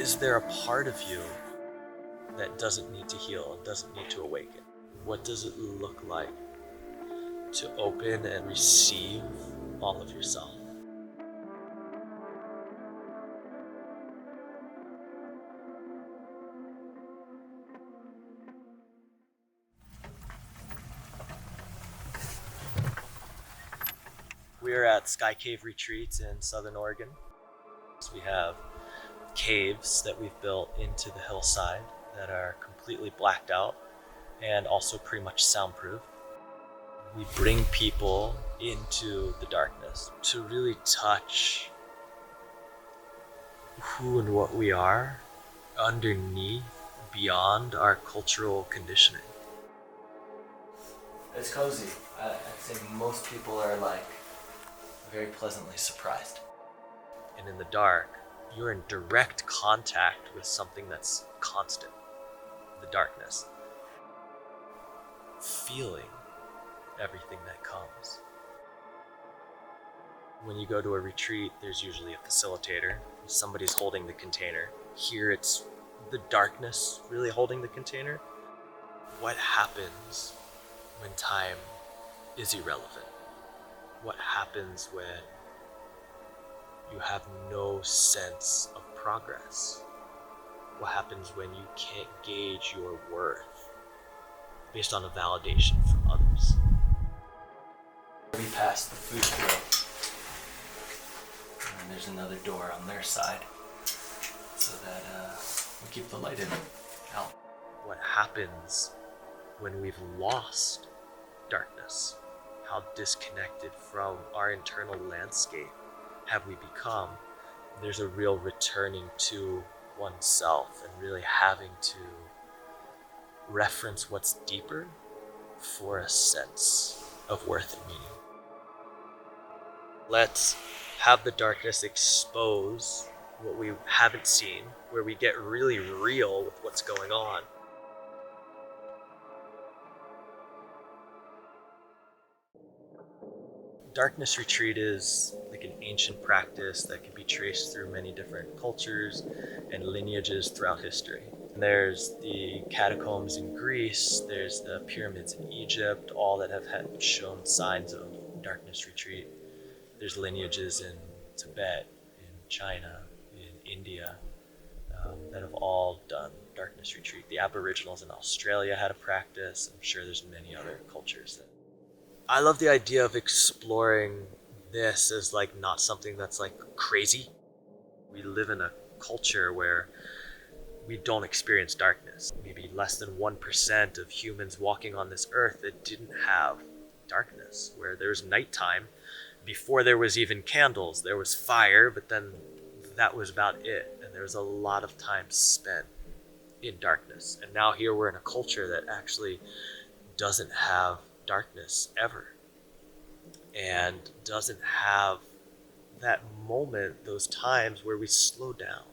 is there a part of you that doesn't need to heal, doesn't need to awaken? What does it look like to open and receive all of yourself? We're at Sky Cave Retreats in Southern Oregon. We have caves that we've built into the hillside that are completely blacked out and also pretty much soundproof. We bring people into the darkness to really touch who and what we are underneath, beyond our cultural conditioning. It's cozy. I'd say most people are very pleasantly surprised. And in the dark, you're in direct contact with something that's constant, the darkness. Feeling everything that comes. When you go to a retreat, there's usually a facilitator. Somebody's holding the container. Here it's the darkness really holding the container. What happens when time is irrelevant? What happens when you have no sense of progress? What happens when you can't gauge your worth based on a validation from others? We passed the food grill, and there's another door on their side so that we keep the light in out. What happens when we've lost darkness? How disconnected from our internal landscape have we become? There's a real returning to oneself and really having to reference what's deeper for a sense of worth and meaning. Let's have the darkness expose what we haven't seen, where we get really real with what's going on. Darkness retreat is like an ancient practice that can be traced through many different cultures and lineages throughout history. There's the catacombs in Greece, there's the pyramids in Egypt, all that have shown signs of darkness retreat. There's lineages in Tibet, in China, in India, that have all done darkness retreat. The Aboriginals in Australia had a practice. I'm sure there's many other cultures. I love the idea of exploring this as not something that's crazy. We live in a culture where we don't experience darkness. Maybe less than 1% of humans walking on this earth that didn't have darkness, where there's nighttime. Before there was even candles, there was fire, but then that was about it. And there was a lot of time spent in darkness. And now here we're in a culture that actually doesn't have darkness ever, and doesn't have that moment, those times where we slow down.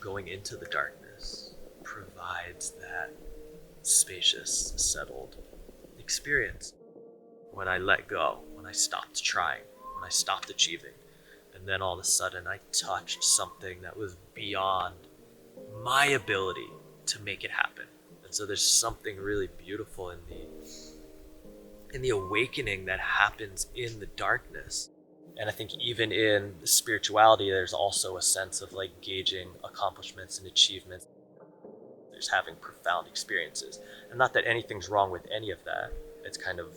Going into the darkness provides that spacious, settled experience. When I let go, when I stopped trying, when I stopped achieving, and then all of a sudden I touched something that was beyond my ability to make it happen. So there's something really beautiful in the awakening that happens in the darkness. And I think even in spirituality, there's also a sense of gauging accomplishments and achievements. There's having profound experiences. And not that anything's wrong with any of that. It's kind of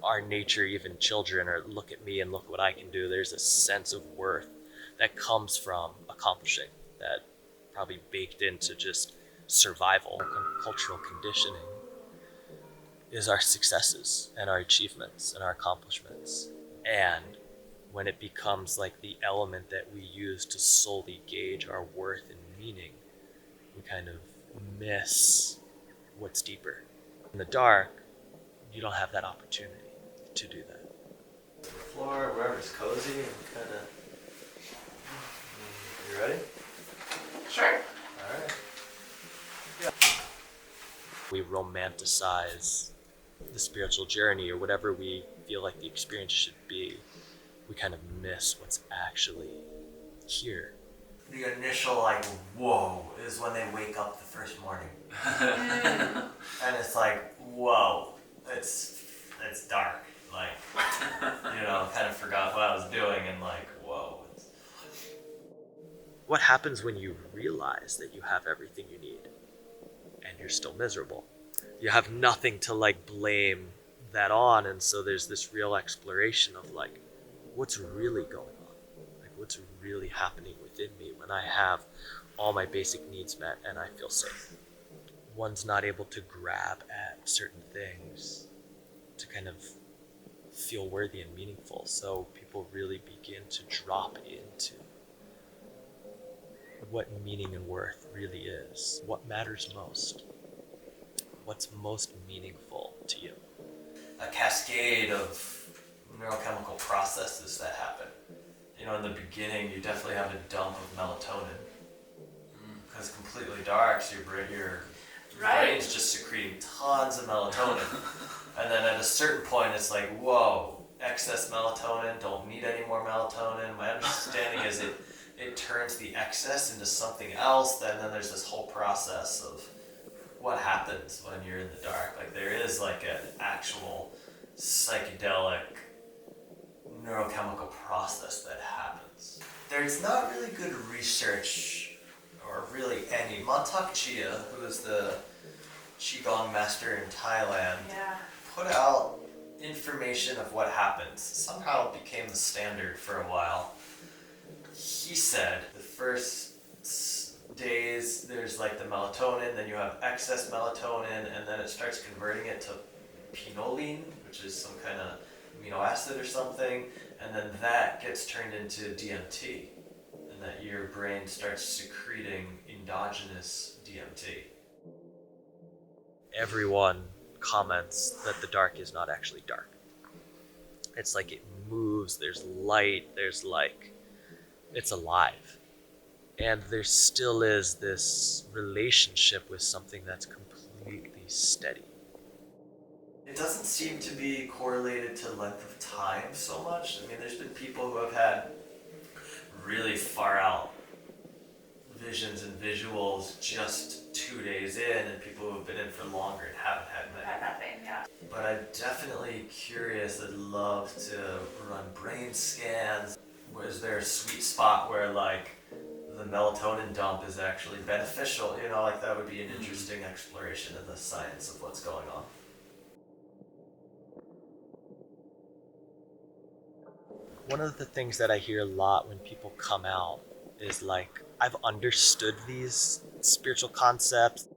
our nature, even children, or look at me and look what I can do. There's a sense of worth that comes from accomplishing, that probably baked into just survival. Cultural conditioning is our successes and our achievements and our accomplishments. And when it becomes the element that we use to solely gauge our worth and meaning, we kind of miss what's deeper. In the dark, you don't have that opportunity to do that. The floor, wherever's cozy, and kind of. You ready? Sure. All right. We romanticize the spiritual journey, or whatever we feel like the experience should be. We kind of miss what's actually here. The initial like whoa is when they wake up the first morning. And it's like, whoa, it's dark. Like, kind of forgot what I was doing and like, whoa. What happens when you realize that you have everything you need and you're still miserable? You have nothing to like blame that on, and so there's this real exploration of like, what's really going on? Like, what's really happening within me when I have all my basic needs met and I feel safe? One's not able to grab at certain things to kind of feel worthy and meaningful, so people really begin to drop into what meaning and worth really is. What matters most? What's most meaningful to you? A cascade of neurochemical processes that happen. In the beginning, you definitely have a dump of melatonin because completely dark, so your brain's just secreting tons of melatonin. And then at a certain point, it's like, whoa, excess melatonin, don't need any more melatonin. My understanding is it turns the excess into something else, then there's this whole process of what happens when you're in the dark. Like, there is like an actual psychedelic neurochemical process that happens. There's not really good research, or really any. Montauk Chia, who is the Qigong master in Thailand, put out information of what happens. Somehow it became the standard for a while. He said the first days there's like the melatonin, then you have excess melatonin, and then it starts converting it to pinoline, which is some kind of amino acid or something, and then that gets turned into DMT, and that your brain starts secreting endogenous DMT. Everyone comments that the dark is not actually dark. It's like it moves, there's light, there's like, it's alive. And there still is this relationship with something that's completely steady. It doesn't seem to be correlated to length of time so much. I mean, there's been people who have had really far out visions and visuals just 2 days in, and people who have been in for longer and haven't had nothing. Yeah. But I'm definitely curious. I'd love to run brain scans. Was there a sweet spot where like the melatonin dump is actually beneficial? Like that would be an interesting exploration in the science of what's going on. One of the things that I hear a lot when people come out is like, I've understood these spiritual concepts.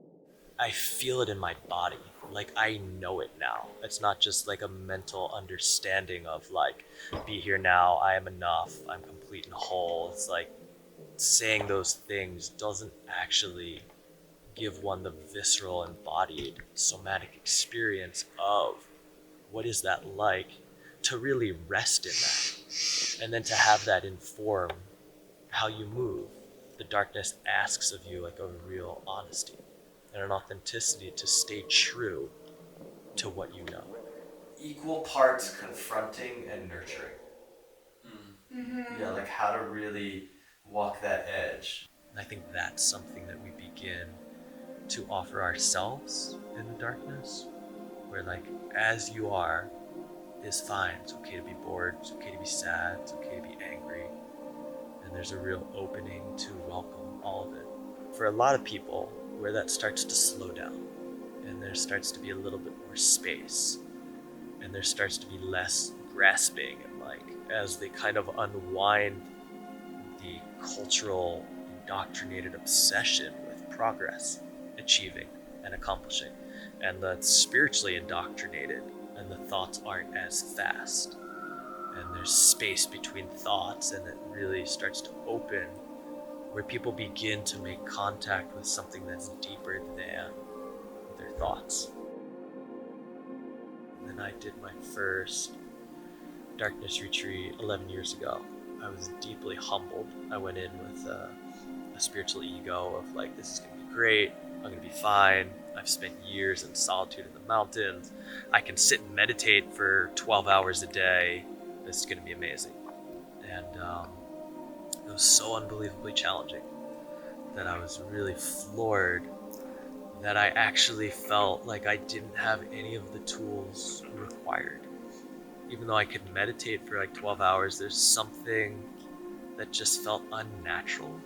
I feel it in my body. Like, I know it now. It's not just like a mental understanding of like, be here now, I am enough, I'm complete and whole. It's like saying those things doesn't actually give one the visceral, embodied, somatic experience of what is that like to really rest in that. And then to have that inform how you move. The darkness asks of you like a real honesty and an authenticity to stay true to what you know. Equal parts confronting and nurturing. Mm-hmm. Yeah, like how to really walk that edge. And I think that's something that we begin to offer ourselves in the darkness, where like, as you are is fine. It's okay to be bored, it's okay to be sad, it's okay to be angry. And there's a real opening to welcome all of it. For a lot of people, where that starts to slow down, and there starts to be a little bit more space, and there starts to be less grasping, and like, as they kind of unwind the cultural indoctrinated obsession with progress, achieving, and accomplishing, and the spiritually indoctrinated, and the thoughts aren't as fast, and there's space between thoughts, and it really starts to open, where people begin to make contact with something that's deeper than their thoughts. And then I did my first darkness retreat 11 years ago. I was deeply humbled. I went in with a spiritual ego of like, this is gonna be great, I'm gonna be fine. I've spent years in solitude in the mountains. I can sit and meditate for 12 hours a day. This is gonna be amazing. And it It was so unbelievably challenging that I was really floored that I actually felt like I didn't have any of the tools required. Even though I could meditate for like 12 hours, there's something that just felt unnatural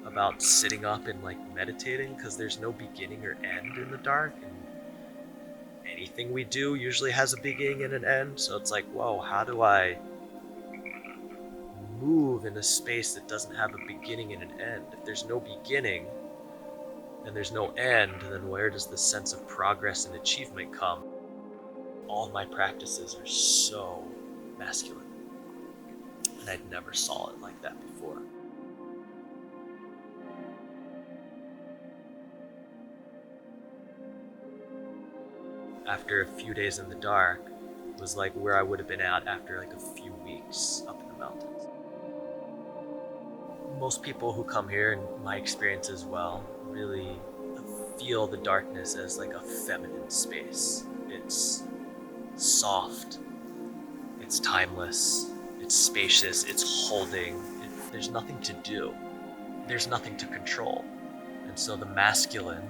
about sitting up and like meditating, because there's no beginning or end in the dark, and anything we do usually has a beginning and an end. So it's like, whoa, how do I move in a space that doesn't have a beginning and an end? If there's no beginning and there's no end, then where does the sense of progress and achievement come? All of my practices are so masculine, and I'd never saw it like that before. After a few days in the dark, it was like where I would have been at after like a few weeks up in the mountains. Most people who come here, and my experience as well, really feel the darkness as like a feminine space. It's soft, it's timeless, it's spacious, it's holding. There's nothing to do, there's nothing to control. And so the masculine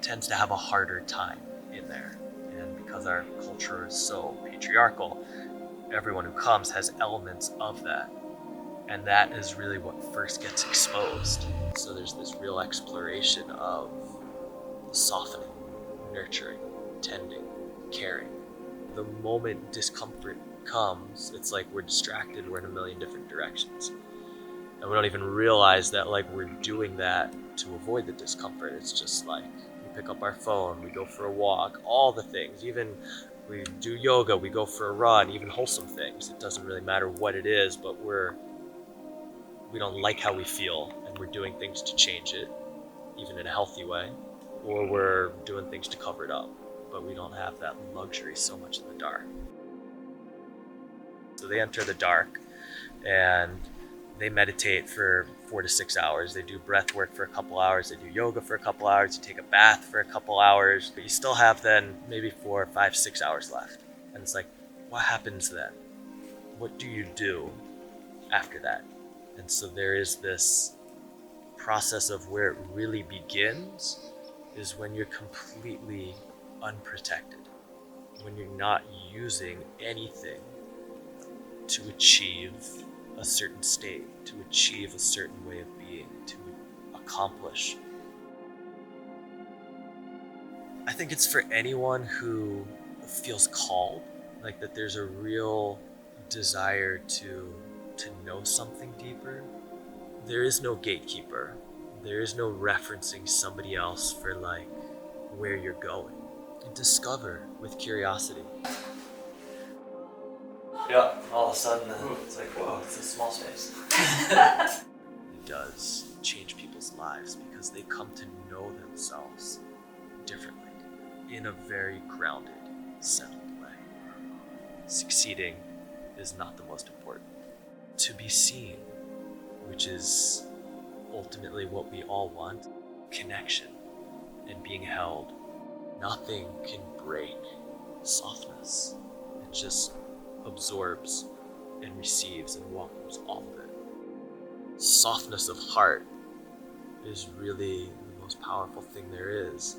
tends to have a harder time in there. And because our culture is so patriarchal, everyone who comes has elements of that. And that is really what first gets exposed. So there's this real exploration of softening, nurturing, tending, caring. The moment discomfort comes, it's like we're distracted, we're in a million different directions. And we don't even realize that like we're doing that to avoid the discomfort. It's just like we pick up our phone, we go for a walk, all the things. Even we do yoga, we go for a run, even wholesome things. It doesn't really matter what it is, but we don't like how we feel, and we're doing things to change it, even in a healthy way, or we're doing things to cover it up, but we don't have that luxury so much in the dark. So they enter the dark and they meditate for 4 to 6 hours. They do breath work for a couple hours. They do yoga for a couple hours. You take a bath for a couple hours, but you still have then maybe 4, 5, 6 hours left. And it's like, what happens then? What do you do after that? And so there is this process of where it really begins is when you're completely unprotected, when you're not using anything to achieve a certain state, to achieve a certain way of being, to accomplish. I think it's for anyone who feels called, like that there's a real desire to know something deeper. There is no gatekeeper. There is no referencing somebody else for like where you're going. Discover with curiosity. Yeah, all of a sudden it's like, whoa, it's a small space. It does change people's lives because they come to know themselves differently in a very grounded, settled way. Succeeding is not the most important. To be seen, which is ultimately what we all want, connection and being held. Nothing can break softness. It just absorbs and receives and welcomes all of it. Softness of heart is really the most powerful thing there is.